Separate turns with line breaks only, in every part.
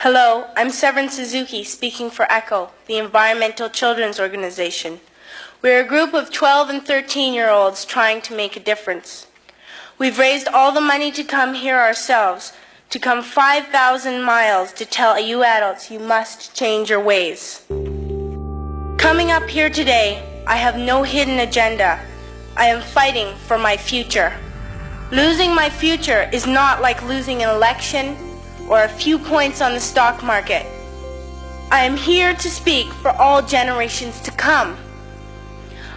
Hello, I'm Severin Suzuki speaking for ECHO, the Environmental Children's Organization. We're a group of 12 and 13-year-olds trying to make a difference. We've raised all the money to come here ourselves, to come 5,000 miles to tell you adults you must change your ways. Coming up here today, I have no hidden agenda. I am fighting for my future. Losing my future is not like losing an election or a few points on the stock market. I am here to speak for all generations to come.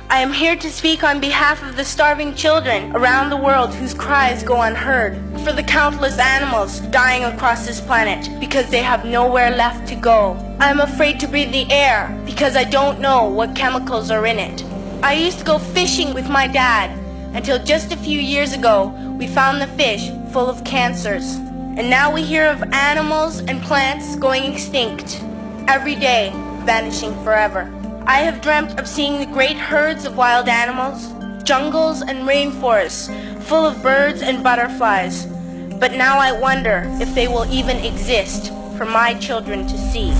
I am here to speak on behalf of the starving children around the world whose cries go unheard, for the countless animals dying across this planet because they have nowhere left to go. I am afraid to breathe the air because I don't know what chemicals are in it. I used to go fishing with my dad until just a few years ago we found the fish full of cancers. And now we hear of animals and plants going extinct, every day vanishing forever. I have dreamt of seeing the great herds of wild animals, jungles and rainforests full of birds and butterflies. But now I wonder if they will even exist for my children to see.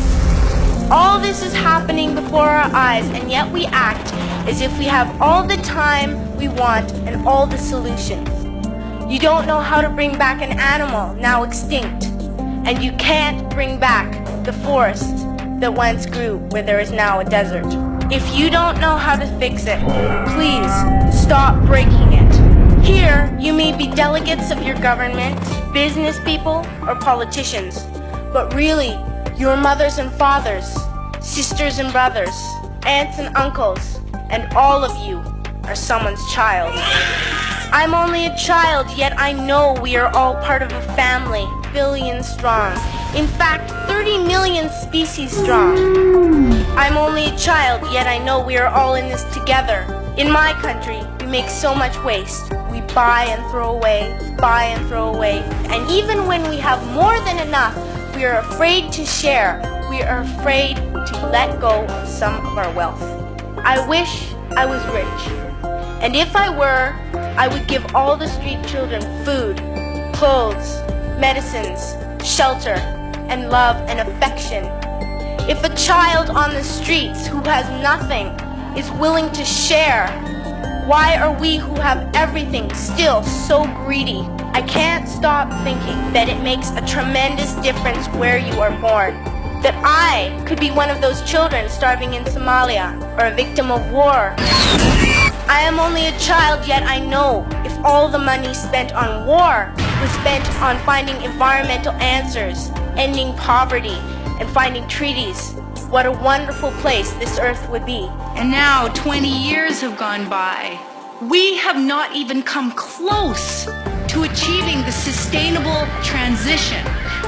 All this is happening before our eyes, and yet we act as if we have all the time we want and all the solutions. You don't know how to bring back an animal now extinct, and you can't bring back the forest that once grew where there is now a desert. If you don't know how to fix it, please stop breaking it. Here, you may be delegates of your government, business people, or politicians, but really, your mothers and fathers, sisters and brothers, aunts and uncles, and all of you are someone's child. I'm only a child, yet I know we are all part of a family, billions strong. In fact, 30 million species strong. I'm only a child, yet I know we are all in this together. In my country, we make so much waste. We buy and throw away, buy and throw away. And even when we have more than enough, we are afraid to share. We are afraid to let go of some of our wealth. I wish I was rich. And if I were, I would give all the street children food, clothes, medicines, shelter, and love and affection. If a child on the streets who has nothing is willing to share, why are we who have everything still so greedy? I can't stop thinking that it makes a tremendous difference where you are born. That I could be one of those children starving in Somalia or a victim of war. I am only a child, yet I know if all the money spent on war was spent on finding environmental answers, ending poverty, and finding treaties, what a wonderful place this earth would be.
And now 20 years have gone by. We have not even come close to achieving the sustainable transition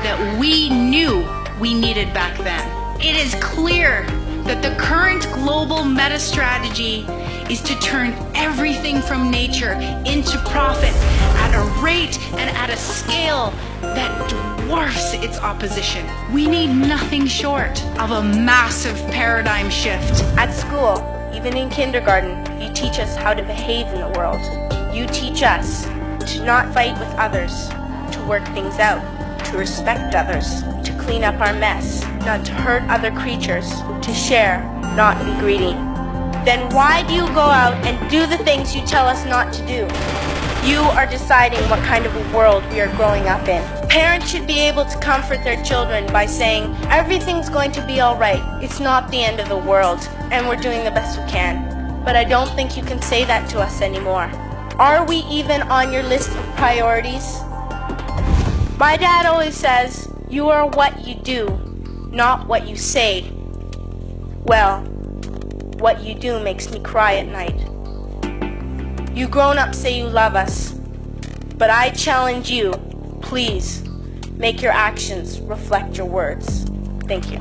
that we knew we needed back then. It is clear that the current global meta strategy is to turn everything from nature into profit at a rate and at a scale that dwarfs its opposition. We need nothing short of a massive paradigm shift.
At school, even in kindergarten, you teach us how to behave in the world. You teach us to not fight with others, to work things out, to respect others, to clean up our mess, not to hurt other creatures, to share, not be greedy. Then why do you go out and do the things you tell us not to do? You are deciding what kind of a world we are growing up in. Parents should be able to comfort their children by saying, everything's going to be all right. It's not the end of the world, and we're doing the best we can. But I don't think you can say that to us anymore. Are we even on your list of priorities? My dad always says, you are what you do, not what you say. Well, what you do makes me cry at night. You grown-ups say you love us, but I challenge you, please, make your actions reflect your words. Thank you.